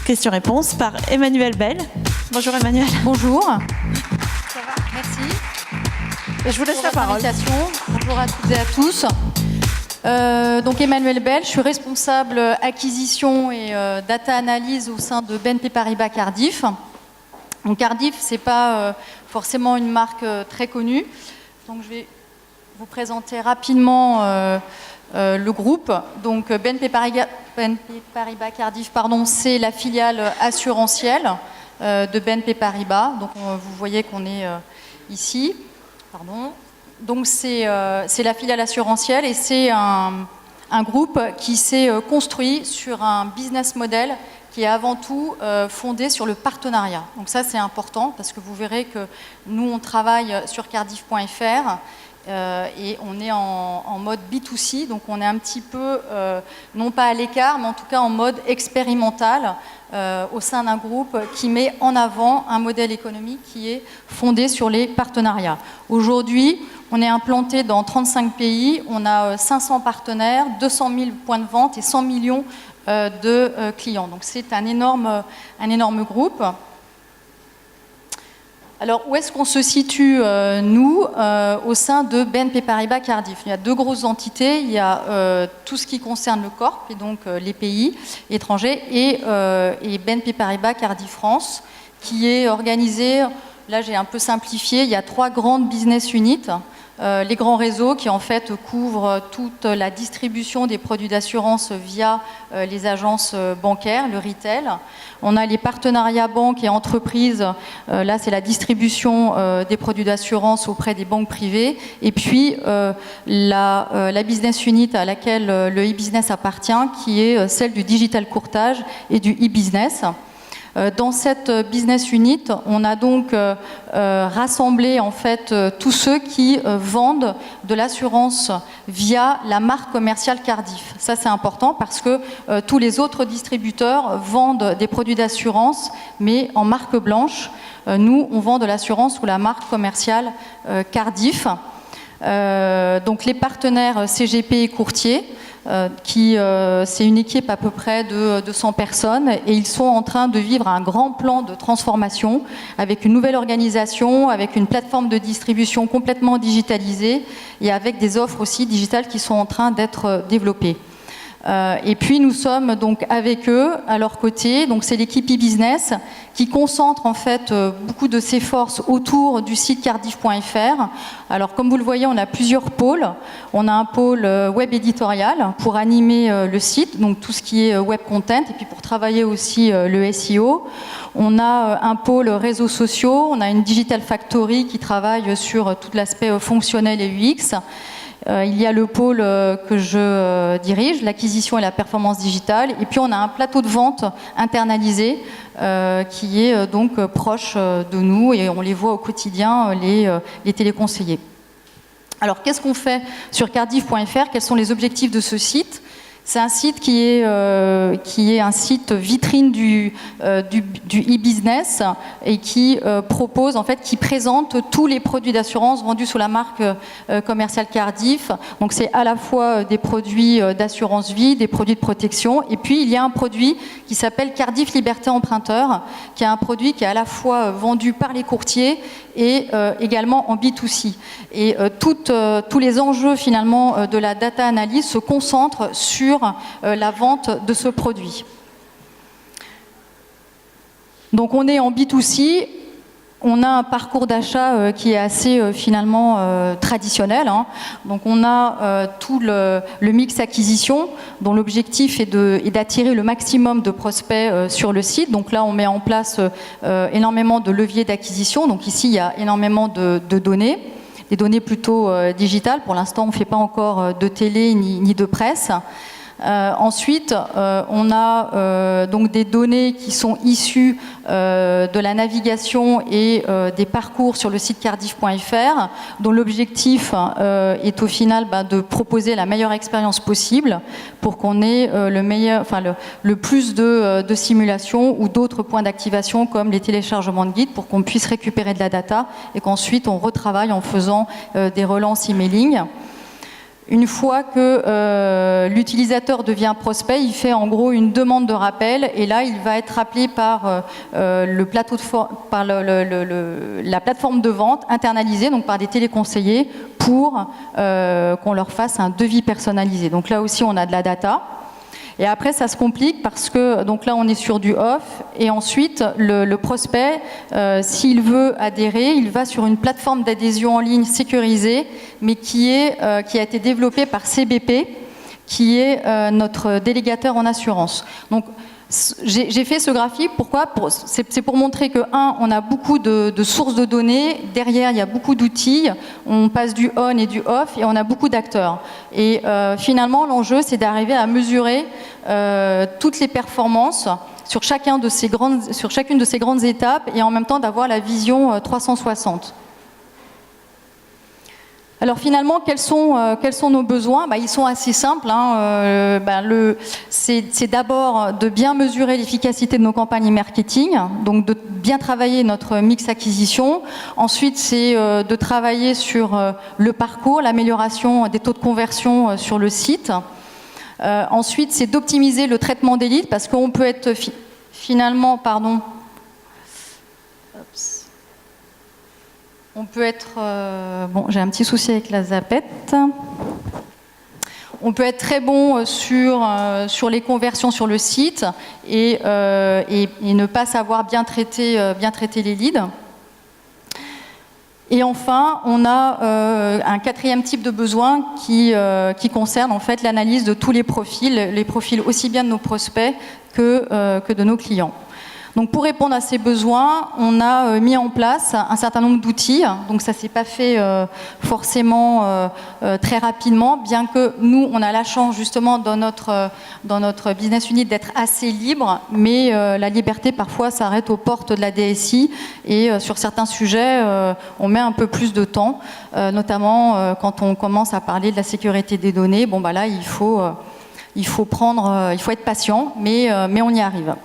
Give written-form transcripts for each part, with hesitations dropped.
Questions-réponses par Emmanuel Bell. Bonjour Emmanuel. Bonjour. Ça va? Merci. Et je vous laisse la parole. Bonjour à toutes et à tous. Donc Emmanuel Bell, je suis responsable acquisition et data analyse au sein de BNP Paribas Cardiff. Donc Cardiff, c'est pas forcément une marque très connue. Donc je vais vous présenter rapidement le groupe. Donc BNP Paribas Cardiff, c'est la filiale assurantielle de BNP Paribas. Donc vous voyez qu'on est ici. Donc c'est la filiale assurantielle et c'est un groupe qui s'est construit sur un business model qui est avant tout fondé sur le partenariat. Donc ça c'est important parce que vous verrez que nous on travaille sur cardiff.fr et on est en mode B2C, donc on est un petit peu, non pas à l'écart, mais en tout cas en mode expérimental au sein d'un groupe qui met en avant un modèle économique qui est fondé sur les partenariats. Aujourd'hui, on est implanté dans 35 pays, on a 500 partenaires, 200 000 points de vente et 100 millions de clients. Donc c'est un énorme groupe. Alors, où est-ce qu'on se situe, nous, au sein de BNP Paribas Cardiff? Il y a deux grosses entités. Il y a tout ce qui concerne le corps, et donc les pays étrangers, et BNP Paribas Cardiff France, qui est organisé, là j'ai un peu simplifié, il y a 3 grandes business units. Les grands réseaux qui en fait couvrent toute la distribution des produits d'assurance via les agences bancaires, le retail. On a les partenariats banques et entreprises, là c'est la distribution des produits d'assurance auprès des banques privées. Et puis la business unit à laquelle le e-business appartient, qui est celle du digital courtage et du e-business. Dans cette business unit, on a donc rassemblé en fait tous ceux qui vendent de l'assurance via la marque commerciale Cardiff. Ça c'est important parce que tous les autres distributeurs vendent des produits d'assurance mais en marque blanche. Nous, on vend de l'assurance sous la marque commerciale Cardiff. Donc les partenaires CGP et courtiers, c'est une équipe à peu près de 200 personnes et ils sont en train de vivre un grand plan de transformation avec une nouvelle organisation, avec une plateforme de distribution complètement digitalisée et avec des offres aussi digitales qui sont en train d'être développées. Et puis nous sommes donc avec eux, à leur côté, donc c'est l'équipe e-business qui concentre en fait beaucoup de ses forces autour du site cardiff.fr. Alors comme vous le voyez, on a plusieurs pôles. On a un pôle web éditorial pour animer le site, donc tout ce qui est web content, et puis pour travailler aussi le SEO. On a un pôle réseaux sociaux, on a une digital factory qui travaille sur tout l'aspect fonctionnel et UX. Il y a le pôle que je dirige, l'acquisition et la performance digitale. Et puis on a un plateau de vente internalisé qui est donc proche de nous et on les voit au quotidien, les téléconseillers. Alors qu'est-ce qu'on fait sur cardiff.fr? Quels sont les objectifs de ce site? C'est un site qui est un site vitrine du e-business et qui propose, en fait, qui présente tous les produits d'assurance vendus sous la marque commerciale Cardiff. Donc c'est à la fois des produits d'assurance vie, des produits de protection, et puis il y a un produit qui s'appelle Cardiff Liberté Emprunteur, qui est un produit qui est à la fois vendu par les courtiers et également en B2C. Et tous les enjeux finalement de la data analyse se concentrent sur la vente de ce produit. Donc on est en B2C, on a un parcours d'achat qui est assez finalement traditionnel. Donc on a tout le mix acquisition dont l'objectif est d'attirer le maximum de prospects sur le site. Donc là on met en place énormément de leviers d'acquisition. Donc ici il y a énormément de données, des données plutôt digitales. Pour l'instant on ne fait pas encore de télé ni de presse. Ensuite, on a donc des données qui sont issues de la navigation et des parcours sur le site cardiff.fr, dont l'objectif est au final de proposer la meilleure expérience possible pour qu'on ait le plus de simulations ou d'autres points d'activation comme les téléchargements de guides pour qu'on puisse récupérer de la data et qu'ensuite on retravaille en faisant des relances emailing. Une fois que l'utilisateur devient prospect, il fait en gros une demande de rappel et là il va être rappelé par, la plateforme de vente internalisée, donc par des téléconseillers, pour qu'on leur fasse un devis personnalisé. Donc là aussi on a de la data. Et après, ça se complique parce que, donc là, on est sur du off. Et ensuite, le prospect, s'il veut adhérer, il va sur une plateforme d'adhésion en ligne sécurisée, mais qui a été développée par CBP, qui est notre délégataire en assurance. Donc, j'ai fait ce graphique, pourquoi? C'est pour montrer que, on a beaucoup de sources de données, derrière il y a beaucoup d'outils, on passe du on et du off, et on a beaucoup d'acteurs. Et finalement, l'enjeu, c'est d'arriver à mesurer toutes les performances sur chacune de ces grandes étapes, et en même temps d'avoir la vision 360. Alors finalement, quels sont nos besoins? Ils sont assez simples. C'est d'abord de bien mesurer l'efficacité de nos campagnes marketing, donc de bien travailler notre mix acquisition. Ensuite, c'est de travailler sur le parcours, l'amélioration des taux de conversion sur le site. Ensuite, c'est d'optimiser le traitement des leads, parce qu'on peut être finalement, pardon. On peut être... bon, j'ai un petit souci avec la zapette. On peut être très bon sur les conversions sur le site et ne pas savoir bien traiter les leads. Et enfin, on a un quatrième type de besoin qui concerne en fait l'analyse de tous les profils aussi bien de nos prospects que de nos clients. Donc pour répondre à ces besoins, on a mis en place un certain nombre d'outils. Donc ça ne s'est pas fait forcément très rapidement, bien que nous, on a la chance justement dans notre business unit d'être assez libre, mais la liberté parfois s'arrête aux portes de la DSI et sur certains sujets, on met un peu plus de temps, notamment quand on commence à parler de la sécurité des données. Bon, là, il faut être patient, mais on y arrive.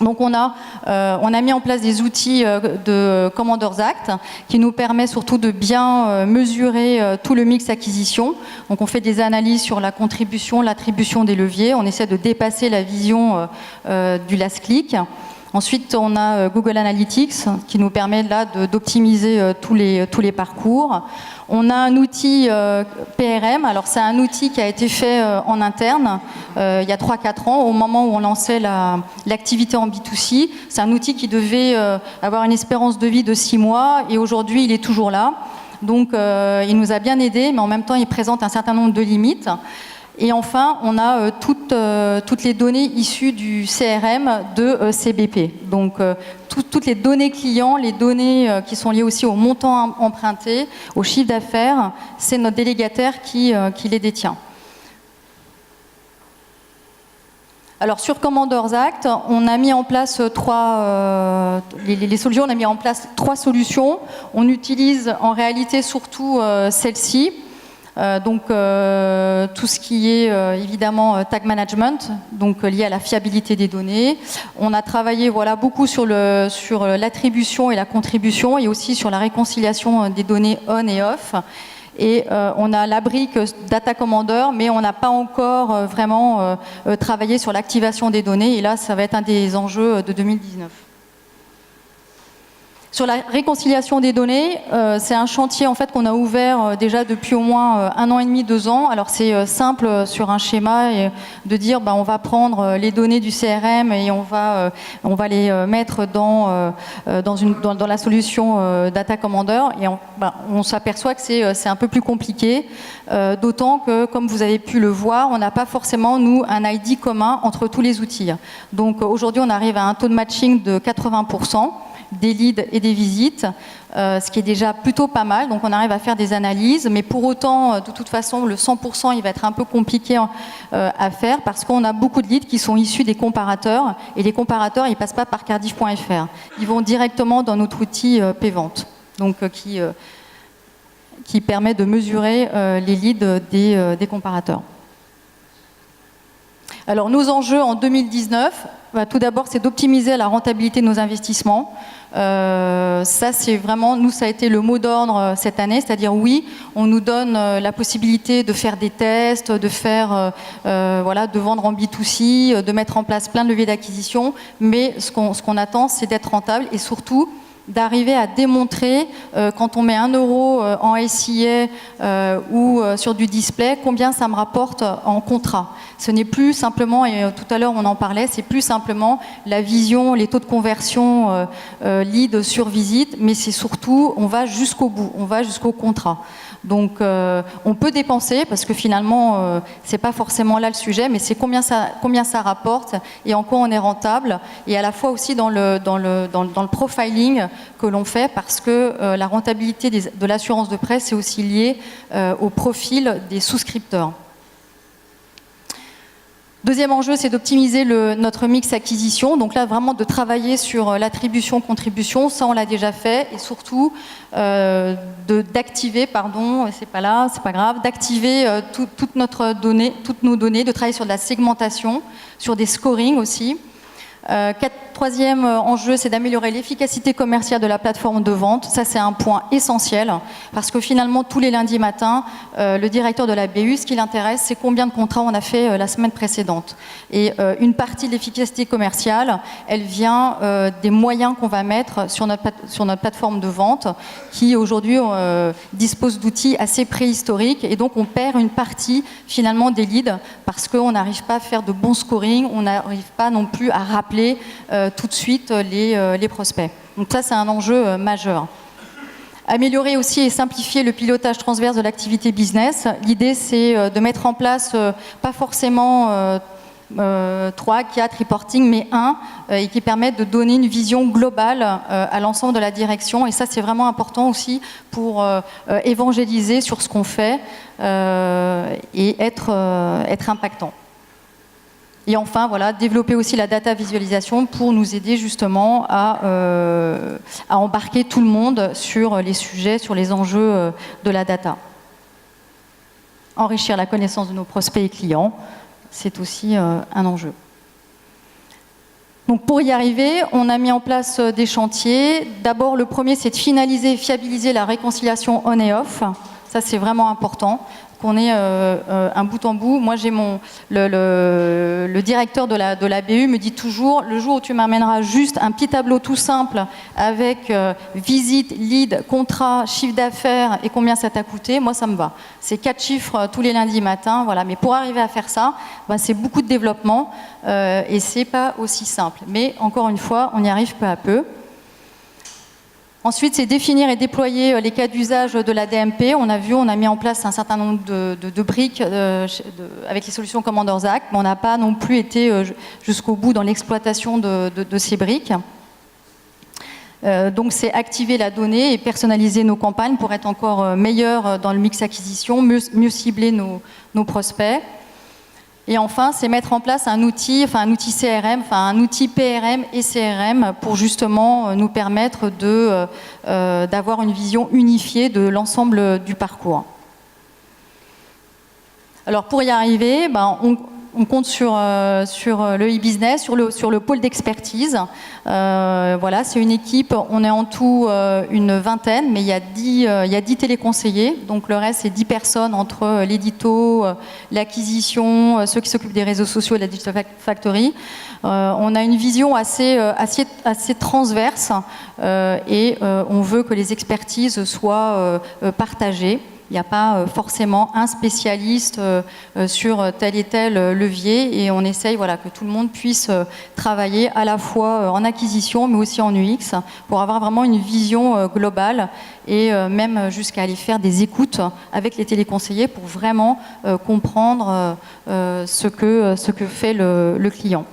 Donc on a mis en place des outils de Commanders Act qui nous permet surtout de bien mesurer tout le mix acquisition. Donc on fait des analyses sur la contribution, l'attribution des leviers. On essaie de dépasser la vision du last click. Ensuite, on a Google Analytics qui nous permet là d'optimiser tous les parcours. On a un outil PRM. Alors c'est un outil qui a été fait en interne il y a 3-4 ans, au moment où on lançait l'activité en B2C. C'est un outil qui devait avoir une espérance de vie de 6 mois et aujourd'hui il est toujours là. Donc il nous a bien aidés, mais en même temps il présente un certain nombre de limites. Et enfin, on a toutes les données issues du CRM de CBP. Donc, toutes les données clients, les données qui sont liées aussi au montant emprunté, au chiffre d'affaires, c'est notre délégataire qui les détient. Alors, sur Commanders Act, on a mis en place les solutions, on a mis en place 3 solutions. On utilise en réalité surtout celle-ci. Donc tout ce qui est évidemment tag management, donc lié à la fiabilité des données. On a travaillé beaucoup sur l'attribution et la contribution et aussi sur la réconciliation des données on et off. Et on a la brique Data Commander, mais on n'a pas encore vraiment travaillé sur l'activation des données. Et là, ça va être un des enjeux de 2019. Sur la réconciliation des données, c'est un chantier en fait qu'on a ouvert déjà depuis au moins 1 an et demi, 2 ans. Alors c'est simple sur un schéma de dire on va prendre les données du CRM et on va les mettre dans la solution Data Commander et on s'aperçoit que c'est un peu plus compliqué, d'autant que comme vous avez pu le voir, on n'a pas forcément nous un ID commun entre tous les outils. Donc aujourd'hui on arrive à un taux de matching de 80%. Des leads et des visites, ce qui est déjà plutôt pas mal. Donc on arrive à faire des analyses, mais pour autant, de toute façon, le 100%, il va être un peu compliqué à faire parce qu'on a beaucoup de leads qui sont issus des comparateurs et les comparateurs, ils ne passent pas par Cardif.fr. Ils vont directement dans notre outil Pvente, donc qui permet de mesurer les leads des comparateurs. Alors nos enjeux en 2019, Tout d'abord, c'est d'optimiser la rentabilité de nos investissements. Ça, c'est vraiment, nous, ça a été le mot d'ordre cette année, c'est-à-dire oui, on nous donne la possibilité de faire des tests, de faire, de vendre en B2C, de mettre en place plein de leviers d'acquisition, mais ce qu'on attend, c'est d'être rentable et surtout d'arriver à démontrer, quand on met 1 euro en SIA ou sur du display, combien ça me rapporte en contrat. Ce n'est plus simplement, et tout à l'heure on en parlait, c'est plus simplement la vision, les taux de conversion lead sur visite, mais c'est surtout, on va jusqu'au bout, on va jusqu'au contrat. Donc on peut dépenser, parce que finalement, c'est pas forcément là le sujet, mais c'est combien ça rapporte et en quoi on est rentable, et à la fois aussi dans le profiling que l'on fait, parce que la rentabilité de l'assurance de prêt, c'est aussi lié au profil des souscripteurs. Deuxième enjeu, c'est d'optimiser notre mix acquisition. Donc là, vraiment de travailler sur l'attribution-contribution. Ça, on l'a déjà fait. Et surtout, d'activer, c'est pas là, c'est pas grave, d'activer toutes nos données, de travailler sur de la segmentation, sur des scorings aussi. Troisième enjeu, c'est d'améliorer l'efficacité commerciale de la plateforme de vente. Ça, c'est un point essentiel, parce que finalement, tous les lundis matins, le directeur de la BU, ce qui l'intéresse, c'est combien de contrats on a fait la semaine précédente. Et une partie de l'efficacité commerciale, elle vient des moyens qu'on va mettre sur notre plateforme de vente, qui aujourd'hui dispose d'outils assez préhistoriques, et donc on perd une partie finalement des leads, parce qu'on n'arrive pas à faire de bons scoring, on n'arrive pas non plus à rappeler tout de suite les prospects. Donc ça, c'est un enjeu majeur. Améliorer aussi et simplifier le pilotage transverse de l'activité business. L'idée, c'est de mettre en place, pas forcément 3, 4 reporting, mais 1, et qui permettent de donner une vision globale à l'ensemble de la direction. Et ça, c'est vraiment important aussi pour évangéliser sur ce qu'on fait et être impactant. Et enfin, voilà, développer aussi la data visualisation pour nous aider justement à embarquer tout le monde sur les sujets, sur les enjeux de la data. Enrichir la connaissance de nos prospects et clients, c'est aussi un enjeu. Donc pour y arriver, on a mis en place des chantiers. D'abord, le premier, c'est de finaliser et fiabiliser la réconciliation on et off. Ça, c'est vraiment important. Qu'on ait un bout en bout. Moi, j'ai le directeur de la BU me dit toujours, le jour où tu m'amèneras juste un petit tableau tout simple avec visite, lead, contrat, chiffre d'affaires et combien ça t'a coûté, moi, ça me va. C'est 4 chiffres tous les lundis matin, voilà. Mais pour arriver à faire ça, c'est beaucoup de développement et c'est pas aussi simple. Mais encore une fois, on y arrive peu à peu. Ensuite, c'est définir et déployer les cas d'usage de la DMP. On a mis en place un certain nombre de briques avec les solutions Commanders Act, mais on n'a pas non plus été jusqu'au bout dans l'exploitation de ces briques. Donc, c'est activer la donnée et personnaliser nos campagnes pour être encore meilleurs dans le mix acquisition, mieux cibler nos prospects. Et enfin, c'est mettre en place un outil CRM, un outil PRM et CRM pour justement nous permettre d'avoir une vision unifiée de l'ensemble du parcours. Alors pour y arriver, on compte sur le e-business, sur le pôle d'expertise. Voilà, c'est une équipe, on est en tout une vingtaine, mais il y a 10 téléconseillers, donc le reste c'est 10 personnes entre l'édito, l'acquisition, ceux qui s'occupent des réseaux sociaux et la Digital Factory. On a une vision assez transverse et on veut que les expertises soient partagées. Il n'y a pas forcément un spécialiste sur tel et tel levier et on essaye que tout le monde puisse travailler à la fois en acquisition mais aussi en UX pour avoir vraiment une vision globale et même jusqu'à aller faire des écoutes avec les téléconseillers pour vraiment comprendre ce que fait le client.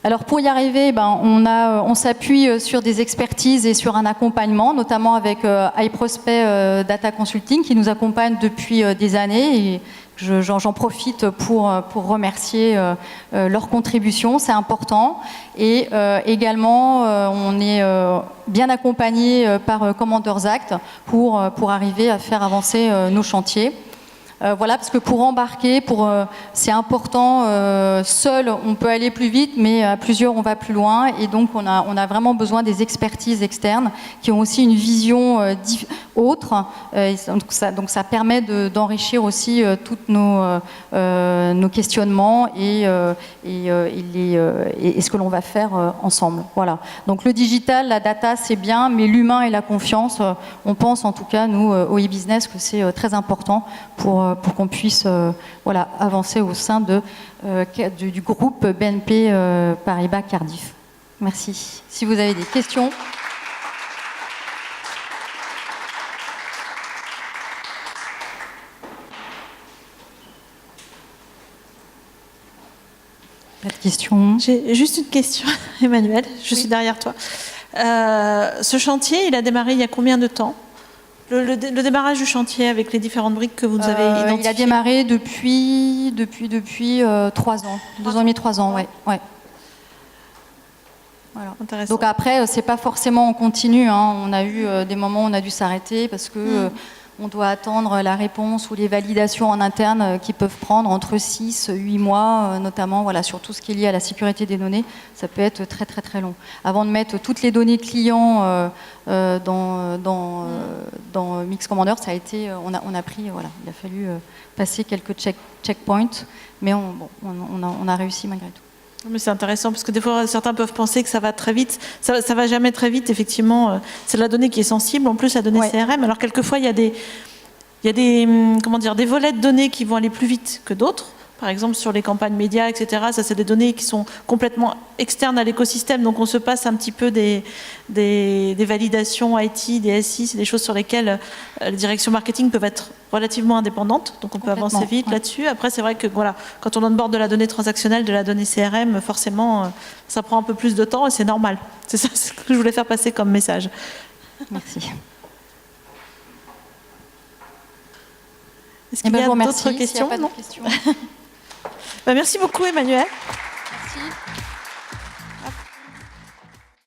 Alors pour y arriver, on s'appuie sur des expertises et sur un accompagnement, notamment avec iProspect Data Consulting qui nous accompagne depuis des années et j'en profite pour remercier leur contribution, c'est important. Et également, on est bien accompagné par Commanders Act pour arriver à faire avancer nos chantiers. Voilà, parce que pour embarquer, c'est important. Seul, on peut aller plus vite, mais à plusieurs, on va plus loin. Et donc, on a vraiment besoin des expertises externes qui ont aussi une vision autre. Donc, ça permet d'enrichir aussi tous nos questionnements et ce que l'on va faire ensemble. Voilà. Donc, le digital, la data, c'est bien, mais l'humain et la confiance, on pense en tout cas, nous, au e-business, que c'est très important pour qu'on puisse avancer au sein du groupe BNP Paribas Cardiff. Merci. Si vous avez des questions. Pas de questions. J'ai juste une question, Emmanuel. Je suis derrière toi. Ce chantier, il a démarré il y a combien de temps ? Le démarrage du chantier avec les différentes briques que vous avez identifiées. Il a démarré depuis 3 ans. 2 ans et demi, 3 ans, ouais. Voilà. Intéressant. Donc après, c'est pas forcément en continu. Hein. On a eu des moments où on a dû s'arrêter parce que on doit attendre la réponse ou les validations en interne qui peuvent prendre entre 6 et 8 mois, notamment sur tout ce qui est lié à la sécurité des données. Ça peut être très très très long. Avant de mettre toutes les données clients dans Mix Commander, ça a été, on a pris, il a fallu passer quelques checkpoints, mais on a réussi malgré tout. Mais c'est intéressant parce que des fois certains peuvent penser que ça va très vite. Ça va jamais très vite, effectivement. C'est la donnée qui est sensible, en plus la donnée CRM. Alors quelquefois il y a des volets de données qui vont aller plus vite que d'autres. Par exemple sur les campagnes médias, etc. Ça c'est des données qui sont complètement externes à l'écosystème. Donc on se passe un petit peu des validations IT, des SI, c'est des choses sur lesquelles les directions marketing peuvent être relativement indépendantes. Donc on peut avancer vite là-dessus. Après c'est vrai que quand on onboard de la donnée transactionnelle, de la donnée CRM, forcément ça prend un peu plus de temps et c'est normal. C'est ça ce que je voulais faire passer comme message. Merci. Est-ce qu'il y a d'autres questions? Pas d'autres questions. Merci beaucoup, Emmanuel. Merci.